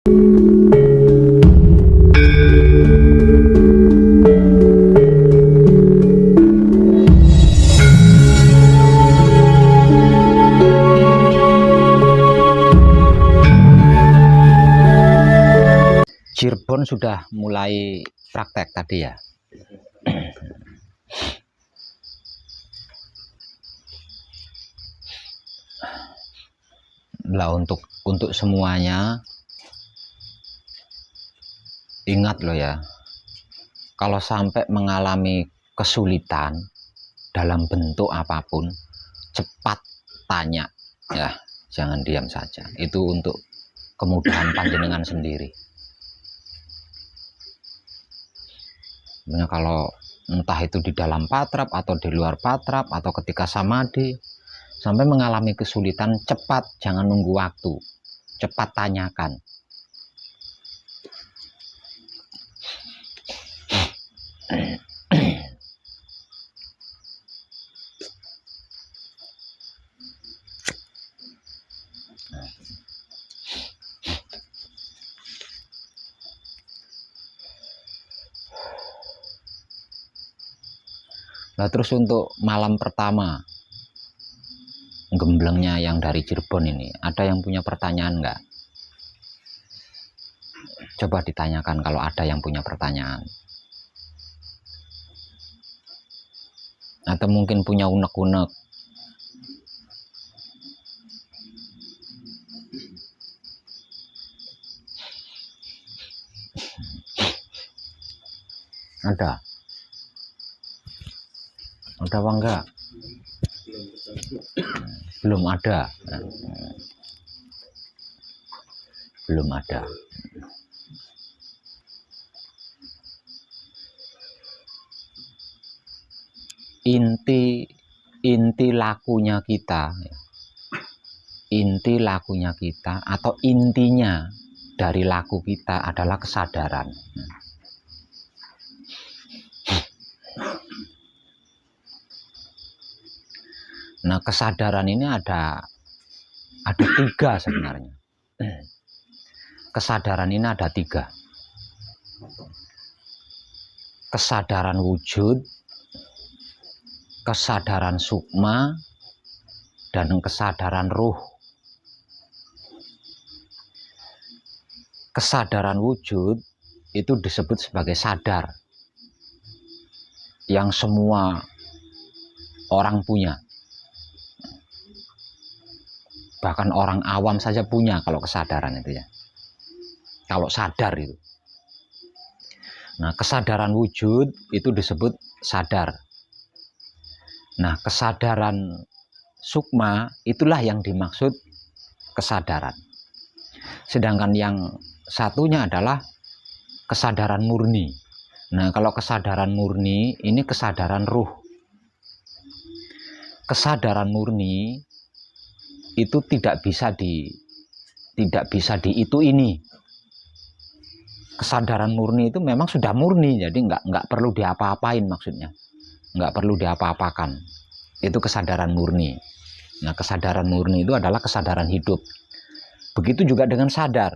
Cirebon sudah mulai praktek tadi ya. Lah untuk semuanya ingat loh ya, kalau sampai mengalami kesulitan dalam bentuk apapun, cepat tanya ya, jangan diam saja. Itu untuk kemudahan panjenengan sendiri. Sebenarnya kalau entah itu di dalam patrap atau di luar patrap atau ketika samadhi sampai mengalami kesulitan, cepat, jangan nunggu waktu, cepat tanyakan. Nah, terus untuk malam pertama gemblengnya yang dari Cirebon ini, ada yang punya pertanyaan enggak? Coba ditanyakan kalau ada yang punya pertanyaan. Atau mungkin punya unek-unek. Ada? Ada apa enggak? Belum ada. Belum ada. Inti lakunya kita, inti lakunya kita atau intinya dari laku kita adalah kesadaran. Nah, kesadaran ini ada tiga sebenarnya. Kesadaran ini ada tiga. Kesadaran wujud, kesadaran sukma, dan kesadaran ruh. Kesadaran wujud itu disebut sebagai sadar, yang semua orang punya. Bahkan orang awam saja punya kalau kesadaran itu ya. Kalau sadar itu. Nah, kesadaran wujud itu disebut sadar. Nah, kesadaran sukma itulah yang dimaksud kesadaran. Sedangkan yang satunya adalah kesadaran murni. Nah, kalau kesadaran murni ini kesadaran ruh. Kesadaran murni itu tidak bisa di itu ini. Kesadaran murni itu memang sudah murni, jadi nggak perlu diapa-apain maksudnya. Nggak perlu diapa-apakan. Itu kesadaran murni. Nah, kesadaran murni itu adalah kesadaran hidup. Begitu juga dengan sadar.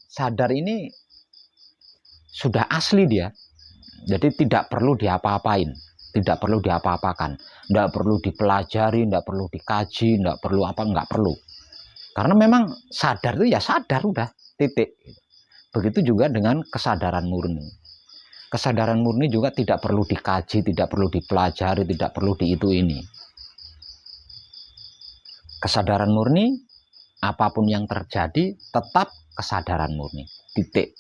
Sadar ini sudah asli dia. Jadi tidak perlu diapa-apain, tidak perlu diapa-apakan, tidak perlu dipelajari, tidak perlu dikaji, tidak perlu apa, nggak perlu. Karena memang sadar itu ya sadar, udah, titik. Begitu juga dengan kesadaran murni. Kesadaran murni juga tidak perlu dikaji, tidak perlu dipelajari, tidak perlu di itu ini. Kesadaran murni, apapun yang terjadi, tetap kesadaran murni, titik.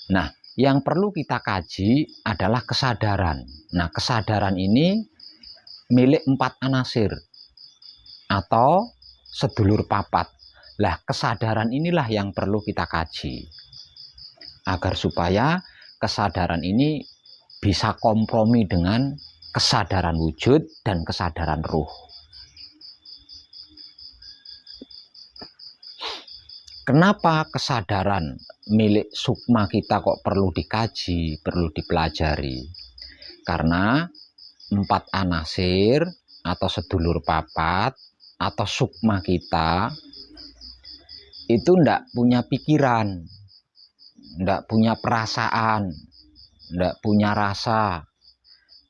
Nah, yang perlu kita kaji adalah kesadaran. Nah, kesadaran ini milik 4 anasir atau sedulur papat. Lah, kesadaran inilah yang perlu kita kaji agar supaya kesadaran ini bisa kompromi dengan kesadaran wujud dan kesadaran ruh. Kenapa kesadaran milik sukma kita kok perlu dikaji, perlu dipelajari? Karena 4 anasir atau sedulur papat atau sukma kita itu ndak punya pikiran, ndak punya perasaan, ndak punya rasa.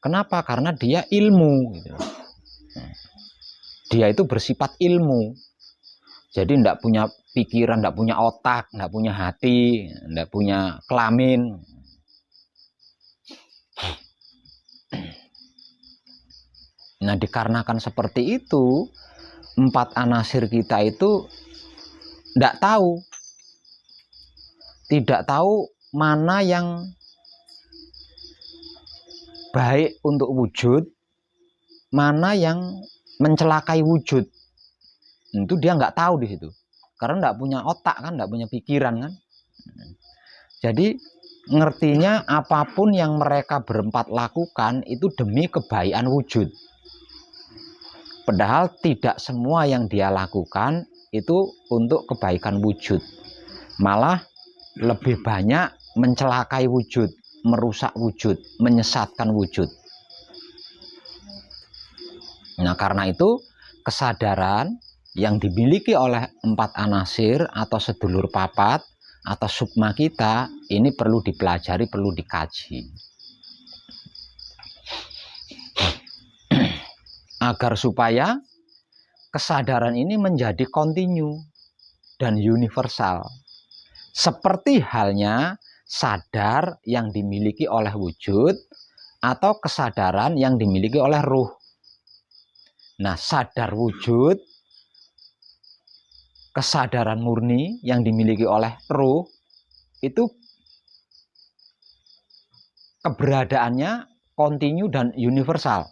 Kenapa? Karena dia ilmu gitu. Dia itu bersifat ilmu. Jadi ndak punya pikiran, ndak punya otak, ndak punya hati, ndak punya kelamin. Nah, dikarenakan seperti itu, 4 anasir kita itu ndak tahu, tidak tahu mana yang baik untuk wujud, mana yang mencelakai wujud. Itu dia nggak tahu di situ, karena nggak punya otak kan, nggak punya pikiran kan. Jadi ngertinya apapun yang mereka berempat lakukan itu demi kebaikan wujud. Padahal tidak semua yang dia lakukan itu untuk kebaikan wujud. Malah lebih banyak mencelakai wujud, merusak wujud, menyesatkan wujud. Nah, karena itu kesadaran yang dimiliki oleh 4 anasir atau sedulur papat atau sukma kita ini perlu dipelajari, perlu dikaji. Agar supaya kesadaran ini menjadi kontinu dan universal. Seperti halnya sadar yang dimiliki oleh wujud atau kesadaran yang dimiliki oleh ruh. Nah, sadar wujud, kesadaran murni yang dimiliki oleh ruh itu keberadaannya kontinu dan universal.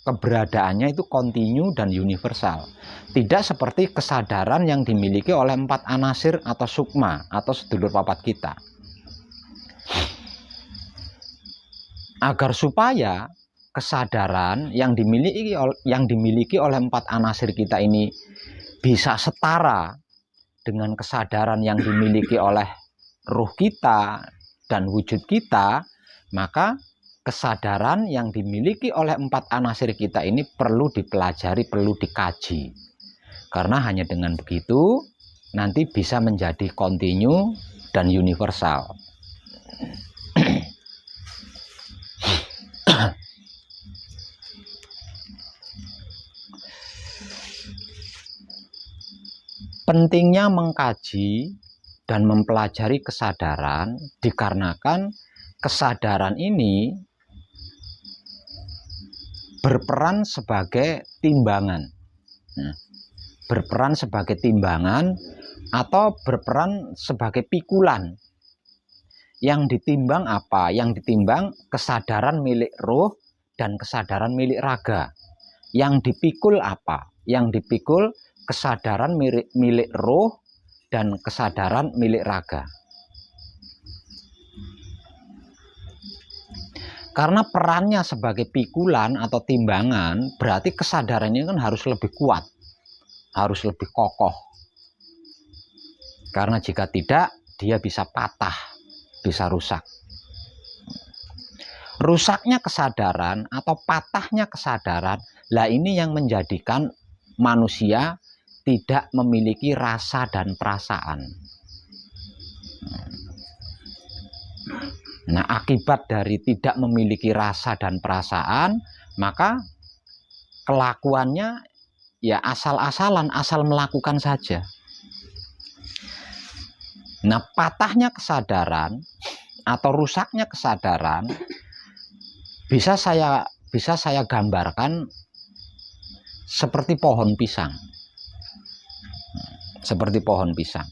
Keberadaannya itu kontinu dan universal. Tidak seperti kesadaran yang dimiliki oleh 4 anasir atau sukma atau sedulur papat kita. Agar supaya kesadaran yang dimiliki oleh 4 anasir kita ini bisa setara dengan kesadaran yang dimiliki oleh ruh kita dan wujud kita, maka kesadaran yang dimiliki oleh 4 anasir kita ini perlu dipelajari, perlu dikaji. Karena hanya dengan begitu nanti bisa menjadi kontinu dan universal. Pentingnya mengkaji dan mempelajari kesadaran dikarenakan kesadaran ini berperan sebagai timbangan. Berperan sebagai timbangan atau berperan sebagai pikulan. Yang ditimbang apa? Yang ditimbang kesadaran milik roh dan kesadaran milik raga. Yang dipikul apa? Yang dipikul kesadaran milik roh dan kesadaran milik raga. Karena perannya sebagai pikulan atau timbangan, berarti kesadaran ini kan harus lebih kuat, harus lebih kokoh. Karena jika tidak, dia bisa patah, bisa rusak. Rusaknya kesadaran atau patahnya kesadaran, lah ini yang menjadikan manusia tidak memiliki rasa dan perasaan. Nah, akibat dari tidak memiliki rasa dan perasaan, maka kelakuannya ya asal-asalan, asal melakukan saja. Nah, patahnya kesadaran atau rusaknya kesadaran bisa saya gambarkan seperti pohon pisang. Seperti pohon pisang.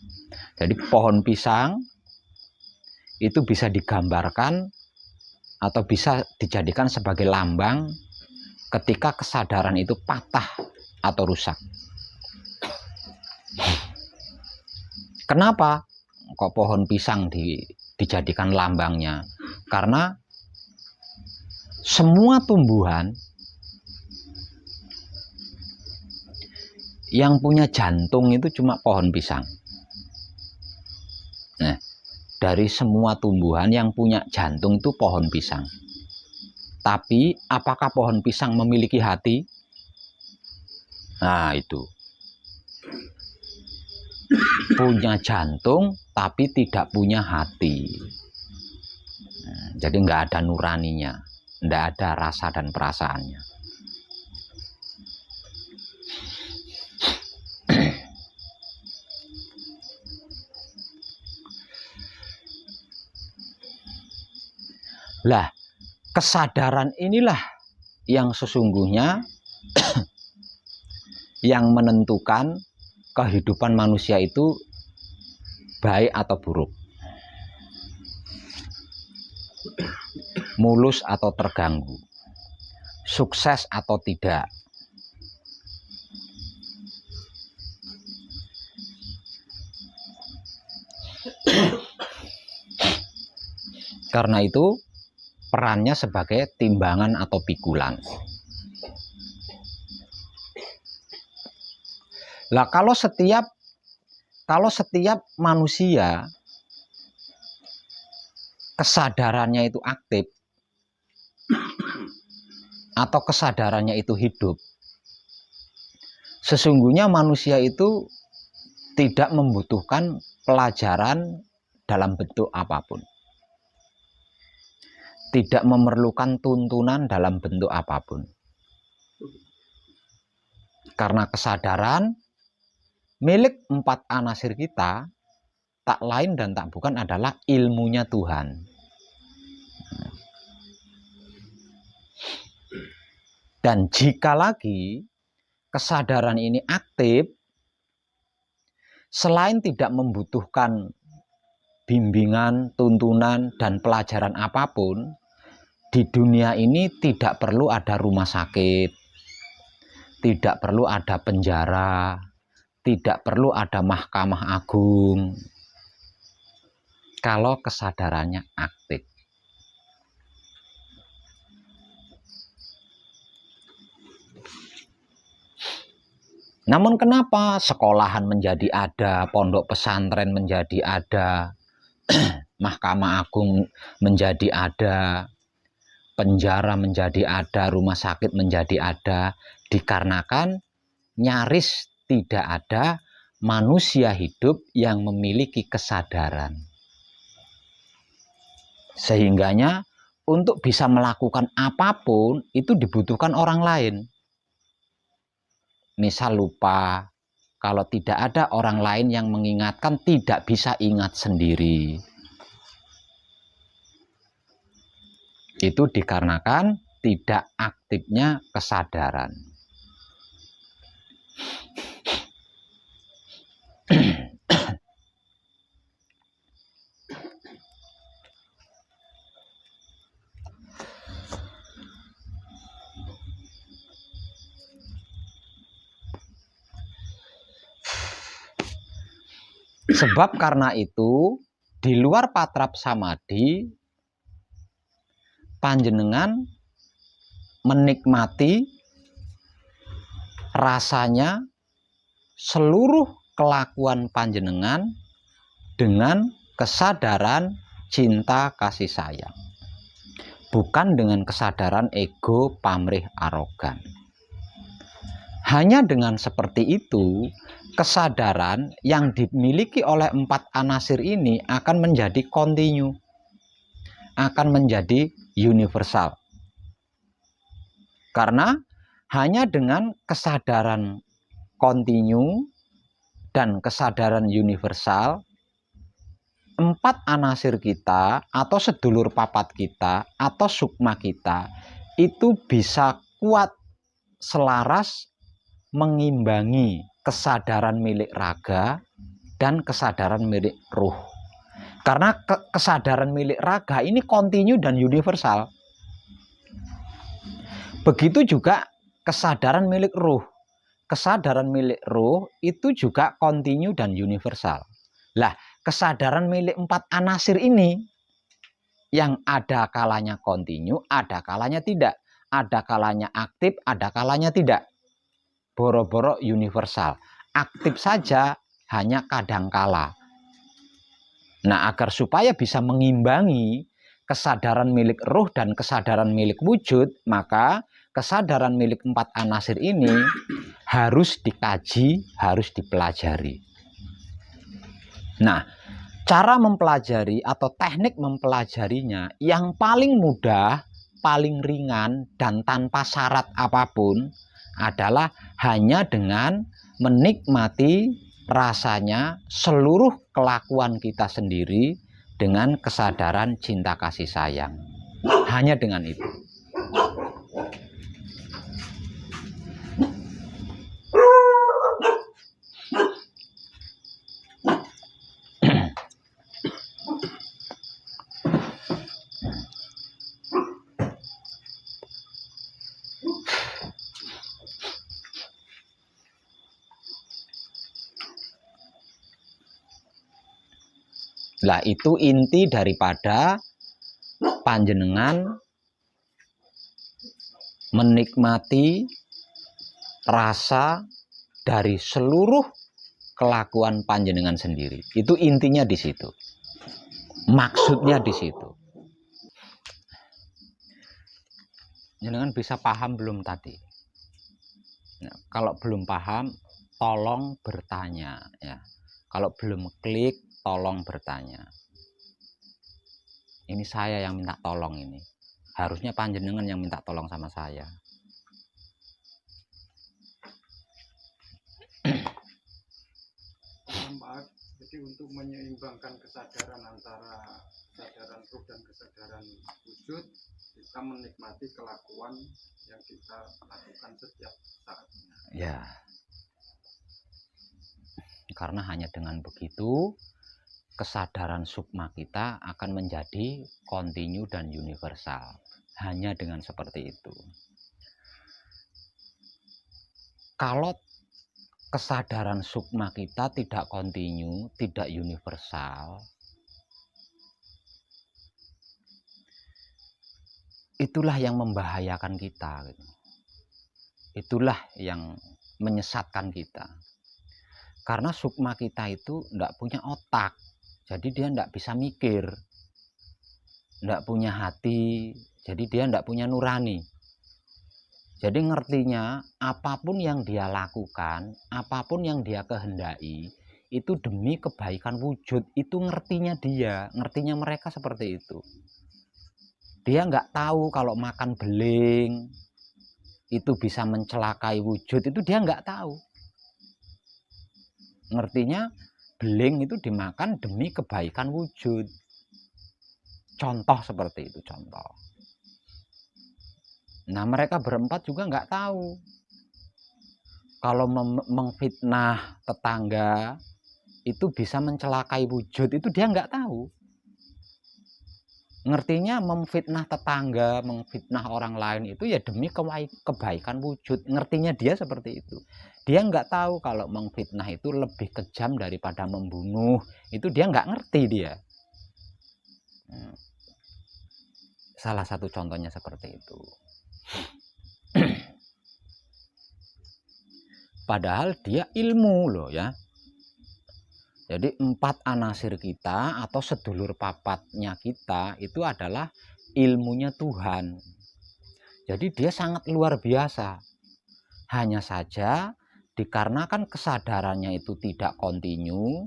Jadi pohon pisang itu bisa digambarkan atau bisa dijadikan sebagai lambang ketika kesadaran itu patah atau rusak. Kenapa kok pohon pisang dijadikan lambangnya? Karena semua tumbuhan yang punya jantung itu cuma pohon pisang. Nah, dari semua tumbuhan yang punya jantung itu pohon pisang. Tapi apakah pohon pisang memiliki hati? Nah, itu. punya jantung tapi tidak punya hati. Jadi nggak ada nuraninya, nggak ada rasa dan perasaannya. Lah, kesadaran inilah yang sesungguhnya yang menentukan kehidupan manusia itu baik atau buruk, mulus atau terganggu, sukses atau tidak. Karena itu perannya sebagai timbangan atau pikulan. Lah kalau setiap manusia kesadarannya itu aktif atau kesadarannya itu hidup, sesungguhnya manusia itu tidak membutuhkan pelajaran dalam bentuk apapun, tidak memerlukan tuntunan dalam bentuk apapun. Karena kesadaran milik 4 anasir kita tak lain dan tak bukan adalah ilmunya Tuhan. Dan jika lagi kesadaran ini aktif, selain tidak membutuhkan bimbingan, tuntunan, dan pelajaran apapun, di dunia ini tidak perlu ada rumah sakit, tidak perlu ada penjara, tidak perlu ada mahkamah agung, kalau kesadarannya aktif. Namun kenapa sekolahan menjadi ada, pondok pesantren menjadi ada, mahkamah agung menjadi ada, penjara menjadi ada, rumah sakit menjadi ada? Dikarenakan nyaris tidak ada manusia hidup yang memiliki kesadaran. Sehingganya untuk bisa melakukan apapun itu dibutuhkan orang lain. Misal lupa, kalau tidak ada orang lain yang mengingatkan, tidak bisa ingat sendiri. Itu dikarenakan tidak aktifnya kesadaran. Sebab karena itu, di luar patrap samadhi, panjenengan menikmati rasanya seluruh kelakuan panjenengan dengan kesadaran cinta kasih sayang, bukan dengan kesadaran ego, pamrih, arogan. Hanya dengan seperti itu, kesadaran yang dimiliki oleh 4 anasir ini akan menjadi kontinu, akan menjadi universal. Karena hanya dengan kesadaran kontinu dan kesadaran universal, 4 anasir kita atau sedulur papat kita atau sukma kita itu bisa kuat selaras mengimbangi kesadaran milik raga dan kesadaran milik ruh. Karena kesadaran milik raga ini kontinu dan universal. Begitu juga kesadaran milik ruh. Kesadaran milik ruh itu juga kontinu dan universal. Lah, kesadaran milik 4 anasir ini yang ada kalanya kontinu, ada kalanya tidak. Ada kalanya aktif, ada kalanya tidak. Boro-boro universal. Aktif saja hanya kadangkala. Nah, agar supaya bisa mengimbangi kesadaran milik ruh dan kesadaran milik wujud, maka kesadaran milik 4 anasir ini harus dikaji, harus dipelajari. Nah, cara mempelajari atau teknik mempelajarinya yang paling mudah, paling ringan, dan tanpa syarat apapun adalah hanya dengan menikmati rasanya seluruh kelakuan kita sendiri dengan kesadaran cinta kasih sayang. Hanya dengan itu. Lah itu inti daripada panjenengan menikmati rasa dari seluruh kelakuan panjenengan sendiri. Itu intinya di situ. Maksudnya di situ. Jenengan bisa paham belum tadi? Nah, kalau belum paham, tolong bertanya ya. Kalau belum klik, tolong bertanya. Ini saya yang minta tolong ini. Harusnya panjenengan yang minta tolong sama saya. Jadi untuk menyeimbangkan kesadaran antara kesadaran ruh dan kesadaran wujud, kita menikmati kelakuan yang kita lakukan setiap saatnya. Ya. Karena hanya dengan begitu kesadaran sukma kita akan menjadi kontinu dan universal. Hanya dengan seperti itu. Kalau kesadaran sukma kita tidak kontinu, tidak universal, itulah yang membahayakan kita. Itulah yang menyesatkan kita. Karena sukma kita itu tidak punya otak, jadi dia tidak bisa mikir, tidak punya hati, jadi dia tidak punya nurani. Jadi ngertinya apapun yang dia lakukan, apapun yang dia kehendaki, itu demi kebaikan wujud. Itu ngertinya dia, ngertinya mereka seperti itu. Dia nggak tahu kalau makan beling itu bisa mencelakai wujud, itu dia nggak tahu. Ngertinya beling itu dimakan demi kebaikan wujud. Contoh seperti itu, contoh. Nah, mereka berempat juga nggak tahu kalau mengfitnah tetangga itu bisa mencelakai wujud, itu dia nggak tahu. Ngertinya memfitnah tetangga, memfitnah orang lain itu ya demi kebaikan wujud. Ngertinya dia seperti itu. Dia nggak tahu kalau memfitnah itu lebih kejam daripada membunuh. Itu dia nggak ngerti dia. Salah satu contohnya seperti itu. Padahal dia ilmu loh ya. Jadi 4 anasir kita atau sedulur papatnya kita itu adalah ilmunya Tuhan. Jadi dia sangat luar biasa. Hanya saja dikarenakan kesadarannya itu tidak kontinu,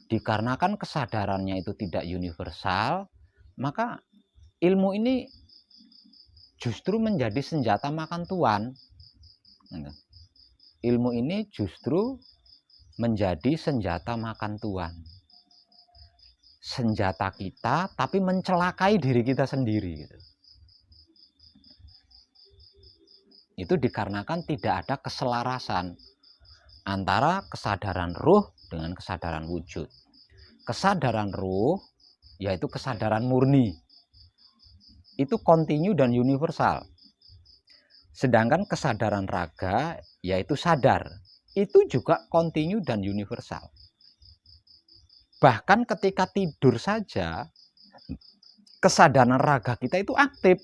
dikarenakan kesadarannya itu tidak universal, maka ilmu ini justru menjadi senjata makan tuan. Ilmu ini justru menjadi senjata makan tuan. Senjata kita tapi mencelakai diri kita sendiri. Itu dikarenakan tidak ada keselarasan antara kesadaran ruh dengan kesadaran wujud. Kesadaran ruh yaitu kesadaran murni. Itu kontinu dan universal. Sedangkan kesadaran raga yaitu sadar. Itu juga kontinu dan universal. Bahkan ketika tidur saja, kesadaran raga kita itu aktif.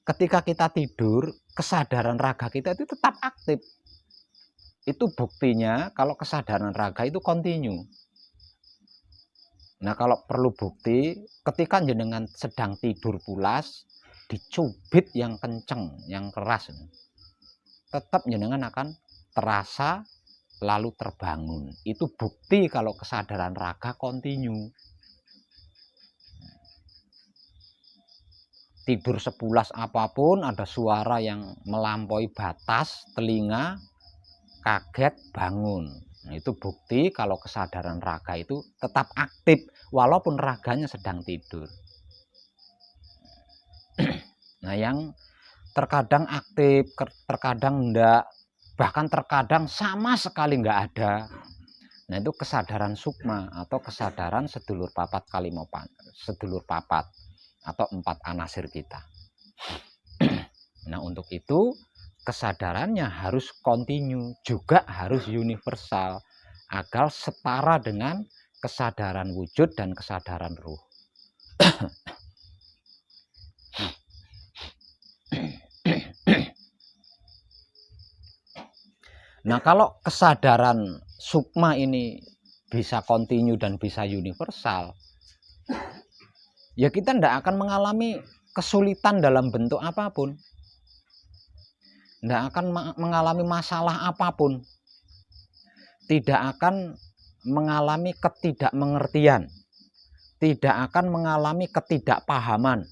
Ketika kita tidur, kesadaran raga kita itu tetap aktif. Itu buktinya kalau kesadaran raga itu kontinu. Nah, kalau perlu bukti, ketika jenengan sedang tidur pulas, dicubit yang kenceng, yang keras, tetap jenengan akan terasa lalu terbangun. Itu bukti kalau kesadaran raga kontinu. Tidur sepulas apapun, ada suara yang melampaui batas telinga, kaget, bangun. Nah, itu bukti kalau kesadaran raga itu tetap aktif walaupun raganya sedang tidur. Nah, yang terkadang aktif, terkadang enggak, bahkan terkadang sama sekali enggak ada. Nah, itu kesadaran sukma atau kesadaran sedulur papat kalimopan, sedulur papat atau 4 anasir kita. Nah, untuk itu kesadarannya harus kontinu, juga harus universal agar setara dengan kesadaran wujud dan kesadaran ruh. Nah, kalau kesadaran sukma ini bisa kontinu dan bisa universal, ya kita tidak akan mengalami kesulitan dalam bentuk apapun. Tidak akan mengalami masalah apapun. Tidak akan mengalami ketidakmengertian. Tidak akan mengalami ketidakpahaman.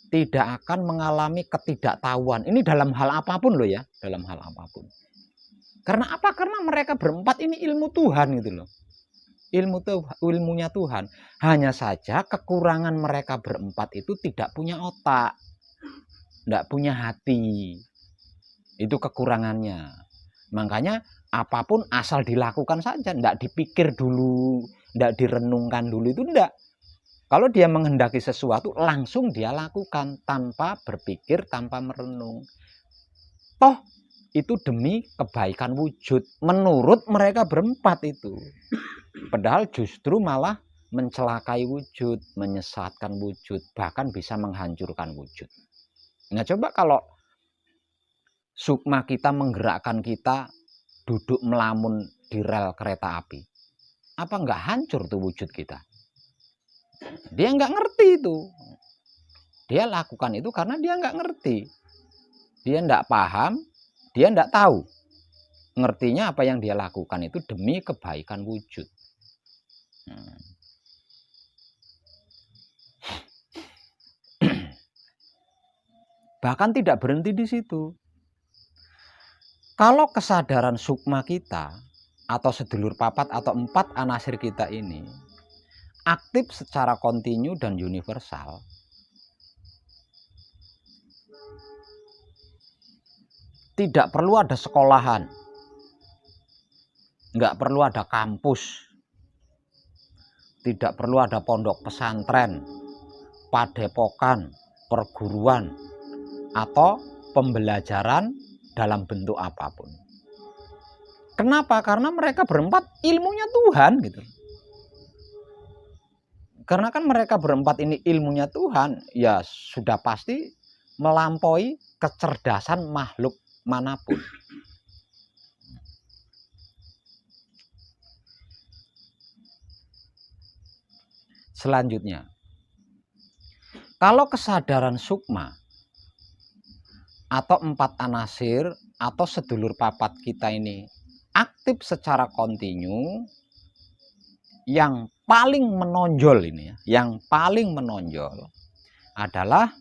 Tidak akan mengalami ketidaktahuan. Ini dalam hal apapun loh ya, dalam hal apapun. Karena apa? Karena mereka berempat ini ilmu Tuhan gitu loh. Ilmunya Tuhan. Hanya saja kekurangan mereka berempat itu tidak punya otak. Tidak punya hati. Itu kekurangannya. Makanya apapun asal dilakukan saja. Tidak dipikir dulu. Tidak direnungkan dulu. Itu tidak. Kalau dia menghendaki sesuatu langsung dia lakukan. Tanpa berpikir, tanpa merenung. Toh itu demi kebaikan wujud menurut mereka berempat itu. Padahal justru malah mencelakai wujud, menyesatkan wujud, bahkan bisa menghancurkan wujud. Nah, coba kalau sukma kita menggerakkan kita duduk melamun di rel kereta api, apa nggak hancur tuh wujud kita? Dia nggak ngerti itu. Dia lakukan itu karena dia nggak ngerti. Dia nggak paham. Dia tidak tahu, ngertinya apa yang dia lakukan itu demi kebaikan wujud. Bahkan tidak berhenti di situ. Kalau kesadaran sukma kita, atau sedulur papat atau 4 anasir kita ini, aktif secara kontinu dan universal, tidak perlu ada sekolahan, nggak perlu ada kampus, tidak perlu ada pondok pesantren, padepokan, perguruan, atau pembelajaran dalam bentuk apapun. Kenapa? Karena mereka berempat ilmunya Tuhan gitu. Karena kan mereka berempat ini ilmunya Tuhan, ya sudah pasti melampaui kecerdasan makhluk manapun. Selanjutnya, kalau kesadaran sukma atau 4 anasir atau sedulur papat kita ini aktif secara kontinu, yang paling menonjol ini ya, yang paling menonjol adalah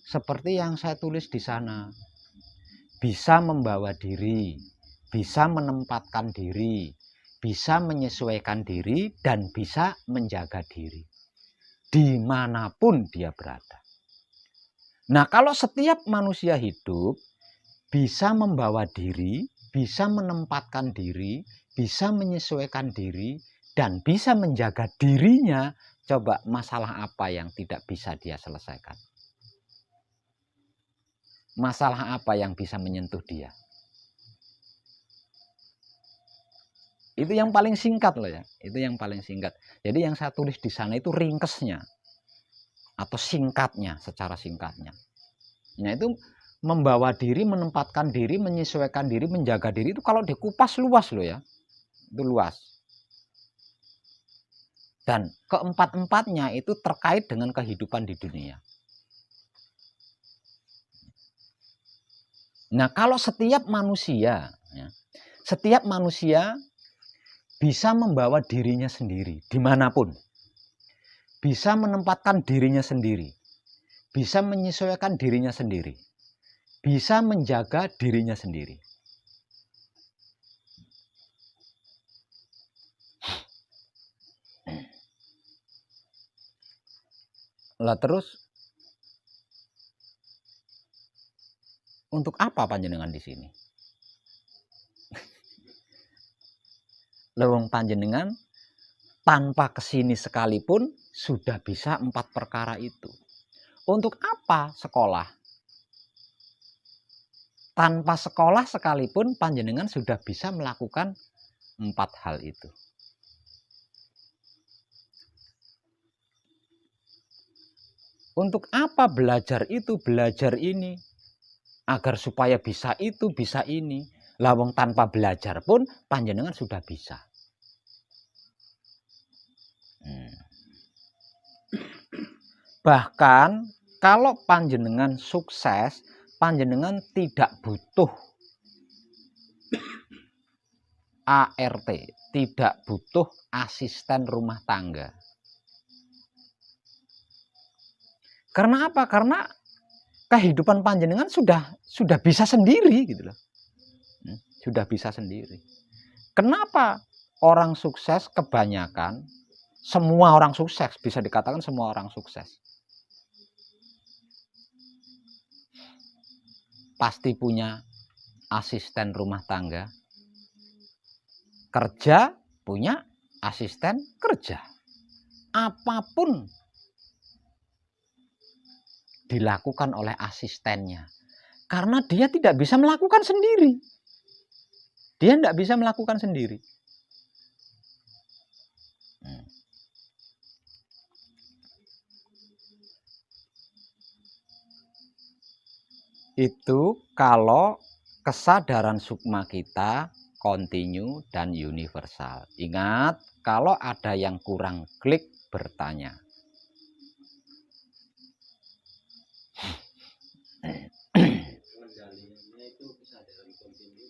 seperti yang saya tulis di sana. Bisa membawa diri, bisa menempatkan diri, bisa menyesuaikan diri, dan bisa menjaga diri dimanapun dia berada. Nah, kalau setiap manusia hidup bisa membawa diri, bisa menempatkan diri, bisa menyesuaikan diri, dan bisa menjaga dirinya, coba masalah apa yang tidak bisa dia selesaikan? Masalah apa yang bisa menyentuh dia? Itu yang paling singkat loh ya. Itu yang paling singkat. Jadi yang saya tulis di sana itu ringkesnya atau singkatnya, secara singkatnya. Nah, itu membawa diri, menempatkan diri, menyesuaikan diri, menjaga diri itu kalau dikupas luas loh ya. Itu luas. Dan keempat-empatnya itu terkait dengan kehidupan di dunia. Nah, kalau setiap manusia ya, Setiap manusia bisa membawa dirinya sendiri dimanapun, bisa menempatkan dirinya sendiri, bisa menyesuaikan dirinya sendiri, bisa menjaga dirinya sendiri. Lah terus untuk apa panjenengan di sini? Lewong panjenengan tanpa kesini sekalipun sudah bisa 4 perkara itu. Untuk apa sekolah? Tanpa sekolah sekalipun panjenengan sudah bisa melakukan 4 hal itu. Untuk apa belajar itu, belajar ini? Agar supaya bisa itu, bisa ini. Lawang tanpa belajar pun panjenengan sudah bisa. Bahkan kalau panjenengan sukses, panjenengan tidak butuh ART, tidak butuh asisten rumah tangga. Karena apa? Karena kehidupan panjenengan sudah bisa sendiri gitu loh. Sudah bisa sendiri. Kenapa orang sukses kebanyakan, semua orang sukses, bisa dikatakan semua orang sukses, pasti punya asisten rumah tangga, kerja punya asisten kerja. Apapun dilakukan oleh asistennya, karena dia tidak bisa melakukan sendiri. Dia tidak bisa melakukan sendiri. Itu kalau kesadaran sukma kita kontinu dan universal. Ingat, kalau ada yang kurang klik, bertanya. Pengendaliannya itu kesadaran kontinu.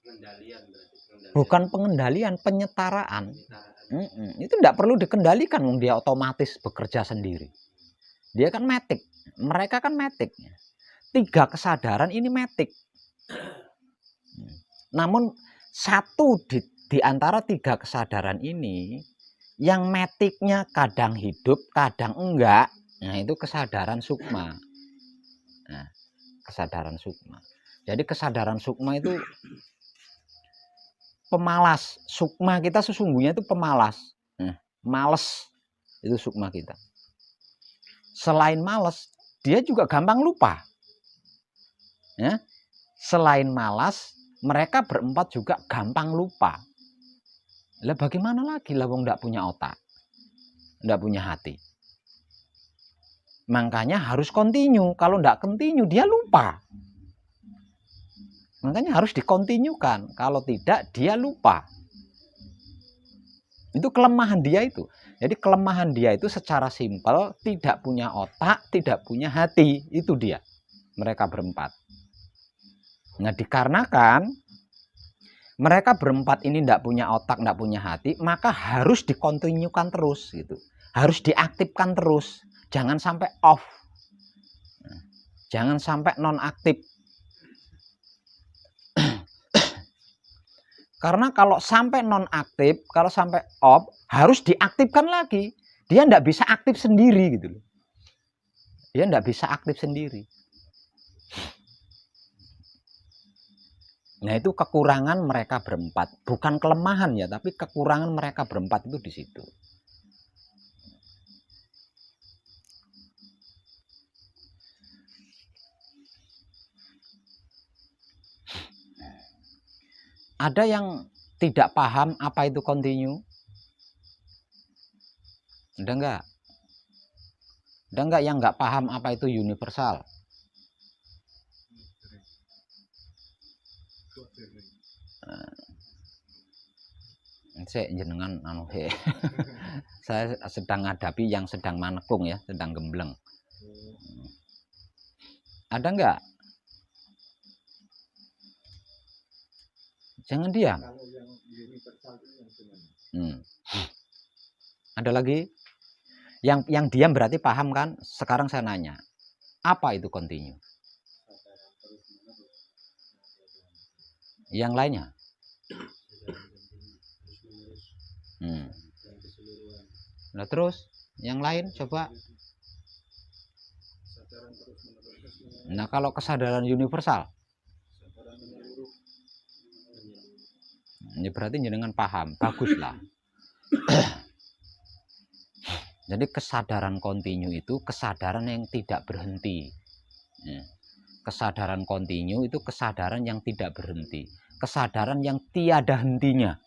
Pengendalian berarti. Bukan pengendalian, penyetaraan. Itu tidak perlu dikendalikan, dia otomatis bekerja sendiri. Dia kan matic, mereka kan matic. 3 kesadaran ini matic. Namun satu di antara 3 kesadaran ini yang maticnya kadang hidup, kadang enggak. Nah, itu kesadaran sukma. Nah, kesadaran sukma. Jadi kesadaran sukma itu pemalas. Sukma kita sesungguhnya itu pemalas. Males itu sukma kita. Selain males, dia juga gampang lupa. Ya. Selain malas, mereka berempat juga gampang lupa. Lah bagaimana lagi lah wong enggak punya otak, enggak punya hati. Makanya harus kontinu. Kalau enggak kontinu dia lupa. Makanya harus dikontinukan. Kalau tidak dia lupa. Itu kelemahan dia itu. Jadi kelemahan dia itu secara simpel tidak punya otak, tidak punya hati. Itu dia. Mereka berempat. Nah, dikarenakan mereka berempat ini tidak punya otak, tidak punya hati, maka harus dikontinukan terus gitu. Harus diaktifkan terus. Jangan sampai off. Jangan sampai nonaktif. Karena kalau sampai nonaktif, kalau sampai off, harus diaktifkan lagi. Dia tidak bisa aktif sendiri gitu loh. Dia tidak bisa aktif sendiri. Nah, itu kekurangan mereka berempat. Bukan kelemahan ya, tapi kekurangan mereka berempat itu di situ. Ada yang tidak paham apa itu kontinu? Ada enggak? Ada enggak yang enggak paham apa itu universal? Saya jenengan saya sedang menghadapi yang sedang manekung ya, sedang gembleng. Ada enggak? Jangan diam. Kalau yang universal itu yang gimana? Ada lagi? Yang diam berarti paham kan? Sekarang saya nanya, apa itu continue? Yang lainnya? Nah terus yang lain coba. Nah kalau kesadaran universal, ini berarti jenengan paham, baguslah. Jadi kesadaran kontinu itu kesadaran yang tidak berhenti. Kesadaran kontinu itu kesadaran yang tidak berhenti, kesadaran yang tiada hentinya.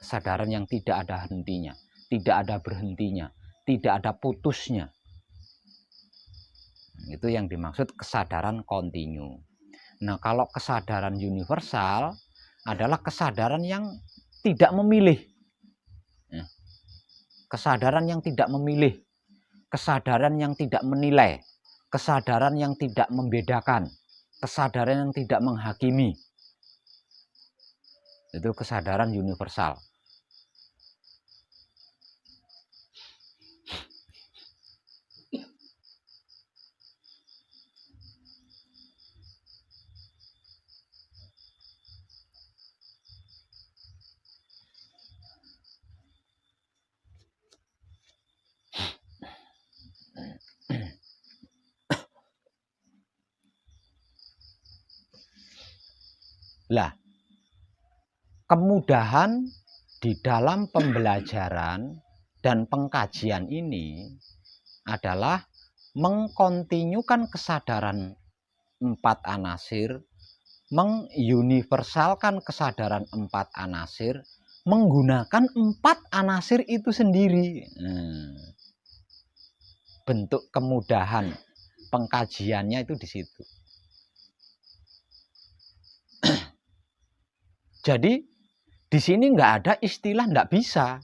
Kesadaran yang tidak ada hentinya, tidak ada berhentinya, tidak ada putusnya. Itu yang dimaksud kesadaran kontinu. Nah, kalau kesadaran universal adalah kesadaran yang tidak memilih. Kesadaran yang tidak memilih, kesadaran yang tidak menilai, kesadaran yang tidak membedakan, kesadaran yang tidak menghakimi. Itu kesadaran universal. Lah, kemudahan di dalam pembelajaran dan pengkajian ini adalah mengkontinukan kesadaran 4 anasir, menguniversalkan kesadaran 4 anasir, menggunakan 4 anasir itu sendiri. Bentuk kemudahan pengkajiannya itu di situ. Jadi di sini nggak ada istilah nggak bisa,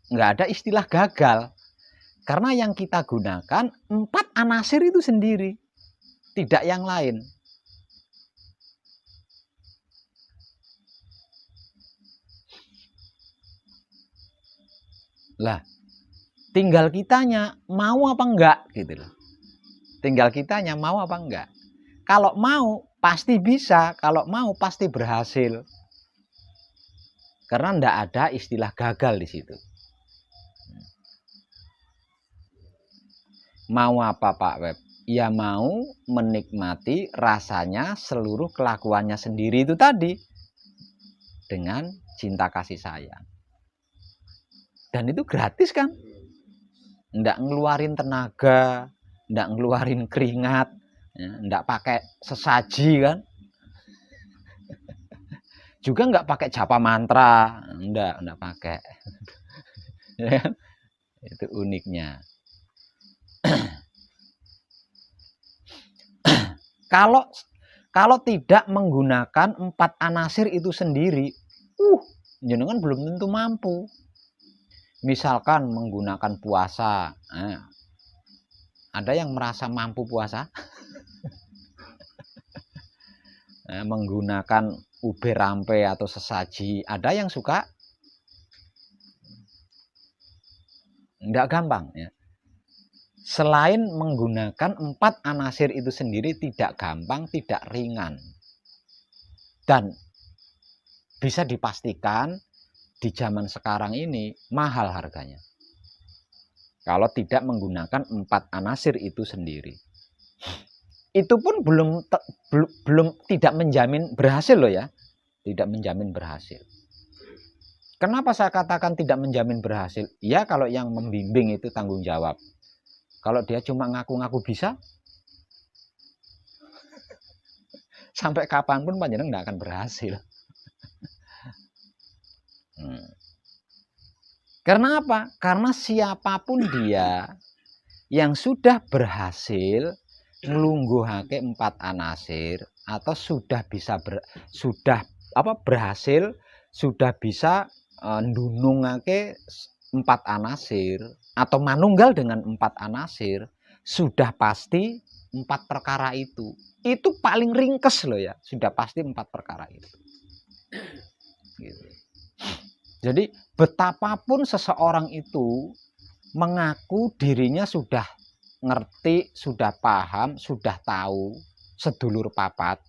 nggak ada istilah gagal, karena yang kita gunakan 4 anasir itu sendiri, tidak yang lain. Lah, tinggal kitanya mau apa enggak gitu loh. Tinggal kitanya mau apa enggak. Kalau mau pasti bisa, kalau mau pasti berhasil. Karena enggak ada istilah gagal di situ. Mau apa Pak Web? Ya mau menikmati rasanya seluruh kelakuannya sendiri itu tadi. Dengan cinta kasih sayang. Dan itu gratis kan? Enggak ngeluarin tenaga, enggak ngeluarin keringat, enggak pakai sesaji kan? Juga enggak pakai japa mantra, enggak pakai. Itu uniknya. Kalau tidak menggunakan 4 anasir itu sendiri, jenengan belum tentu mampu. Misalkan menggunakan puasa, ada yang merasa mampu puasa? Menggunakan ube rampe atau sesaji, ada yang suka? Enggak gampang ya. Selain menggunakan 4 anasir itu sendiri tidak gampang, tidak ringan. Dan bisa dipastikan di zaman sekarang ini mahal harganya. Kalau tidak menggunakan 4 anasir itu sendiri. Itu pun belum tidak menjamin berhasil loh ya. Tidak menjamin berhasil. Kenapa saya katakan tidak menjamin berhasil? Ya kalau yang membimbing itu tanggung jawab. Kalau dia cuma ngaku-ngaku bisa, sampai kapanpun panjenengan nggak akan berhasil. Karena apa? Karena siapapun dia yang sudah berhasil nglungguhake 4 anasir atau sudah bisa berhasil sudah bisa ndunungake 4 anasir atau manunggal dengan 4 anasir, sudah pasti 4 perkara itu paling ringkes loh ya, sudah pasti 4 perkara itu. Gitu. Jadi betapapun seseorang itu mengaku dirinya sudah ngerti, sudah paham, sudah tahu sedulur papat,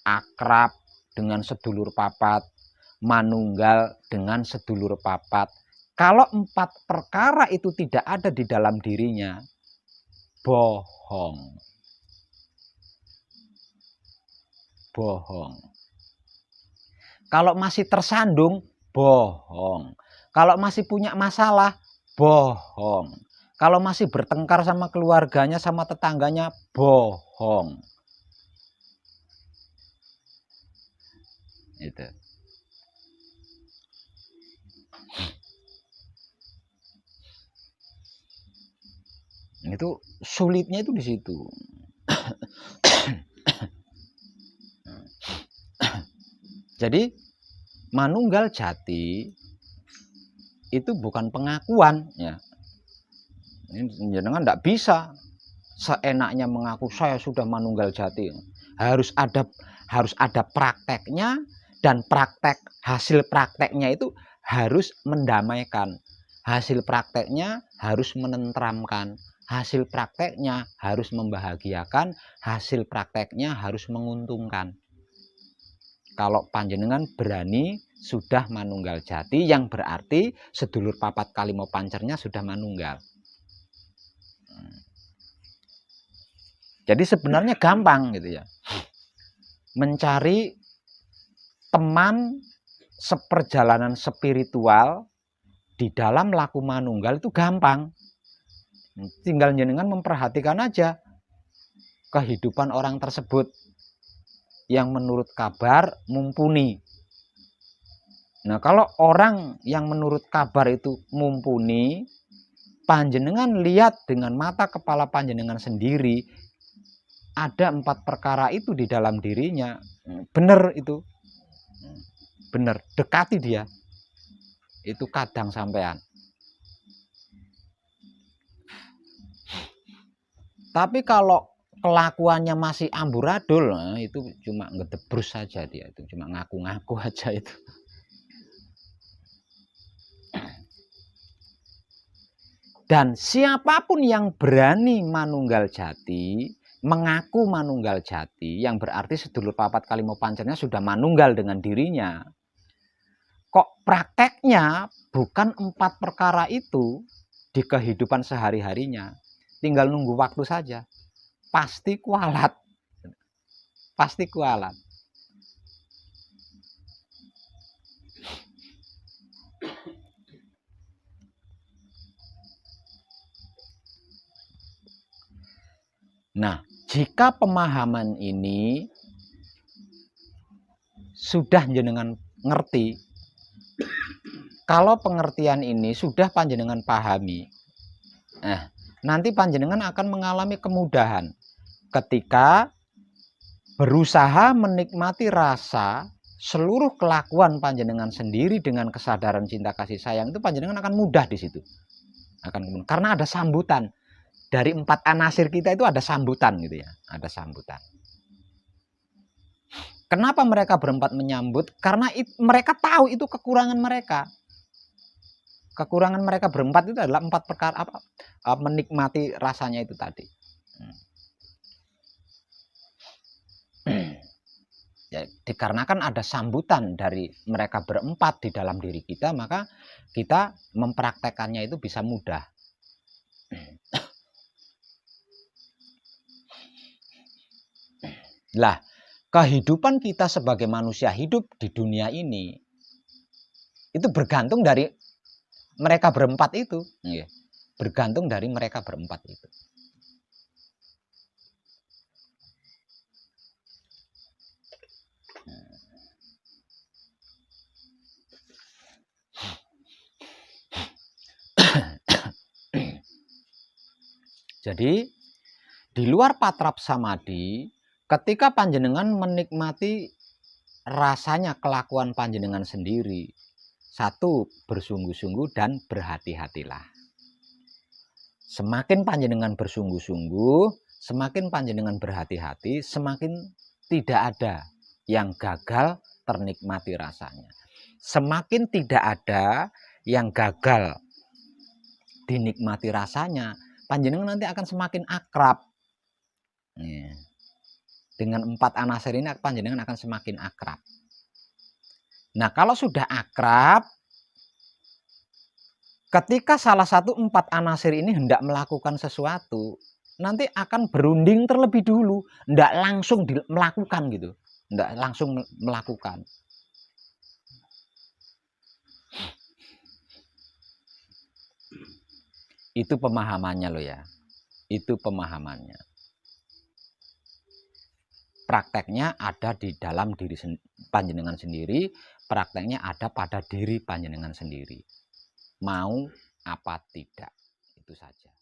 akrab dengan sedulur papat, manunggal dengan sedulur papat, kalau 4 perkara itu tidak ada di dalam dirinya, bohong. Bohong. Kalau masih tersandung, bohong. Kalau masih punya masalah, bohong. Kalau masih bertengkar sama keluarganya, sama tetangganya, bohong. Itu. Itu sulitnya itu di situ. Jadi manunggal jati itu bukan pengakuan ya. Jangan tidak bisa seenaknya mengaku saya sudah manunggal jati. Harus ada prakteknya, dan hasil prakteknya itu harus mendamaikan. Hasil prakteknya harus menenteramkan. Hasil prakteknya harus membahagiakan. Hasil prakteknya harus menguntungkan. Kalau panjenengan berani sudah manunggal jati, yang berarti sedulur papat kalimo pancernya sudah manunggal. Jadi sebenarnya gampang gitu ya, mencari teman seperjalanan spiritual di dalam laku manunggal itu gampang. Tinggal jenengan memperhatikan aja kehidupan orang tersebut yang menurut kabar mumpuni. Nah, kalau orang yang menurut kabar itu mumpuni, panjenengan lihat dengan mata kepala panjenengan sendiri, ada 4 perkara itu di dalam dirinya. Benar itu. Benar, dekati dia. Itu kadang sampean. Tapi kalau kelakuannya masih amburadul, nah itu cuma ngedebrus saja dia, itu cuma ngaku-ngaku aja itu. Dan siapapun yang berani manunggal jati, mengaku manunggal jati, yang berarti sedulur papat kalimo pancernya sudah manunggal dengan dirinya, kok prakteknya bukan 4 perkara itu di kehidupan sehari-harinya, tinggal nunggu waktu saja, pasti kualat. Pasti kualat. Nah, jika pemahaman ini sudah jenengan ngerti, kalau pengertian ini sudah panjenengan pahami, nanti panjenengan akan mengalami kemudahan ketika berusaha menikmati rasa seluruh kelakuan panjenengan sendiri dengan kesadaran cinta kasih sayang, itu panjenengan akan mudah di situ. Karena ada sambutan. Dari 4 anasir kita itu ada sambutan gitu ya, ada sambutan. Kenapa mereka berempat menyambut? Karena mereka tahu itu kekurangan mereka. Kekurangan mereka berempat itu adalah 4 perkara menikmati rasanya itu tadi. Ya, dikarenakan ada sambutan dari mereka berempat di dalam diri kita, maka kita mempraktekannya itu bisa mudah. Lah, kehidupan kita sebagai manusia hidup di dunia ini itu bergantung dari mereka berempat itu, bergantung dari mereka berempat itu. Jadi di luar patrap samadhi, ketika panjenengan menikmati rasanya kelakuan panjenengan sendiri, satu, bersungguh-sungguh dan berhati-hatilah. Semakin panjenengan bersungguh-sungguh, Semakin panjenengan berhati-hati, semakin tidak ada yang gagal ternikmati rasanya. Semakin tidak ada yang gagal dinikmati rasanya, panjenengan nanti akan semakin akrab. Dengan 4 anasir ini panjenengan akan semakin akrab. Nah, kalau sudah akrab, ketika salah satu 4 anasir ini hendak melakukan sesuatu, nanti akan berunding terlebih dulu, hendak langsung melakukan gitu, hendak langsung melakukan. Itu pemahamannya loh ya, itu pemahamannya. Prakteknya ada di dalam diri panjenengan sendiri, prakteknya ada pada diri panjenengan sendiri. Mau apa tidak, itu saja.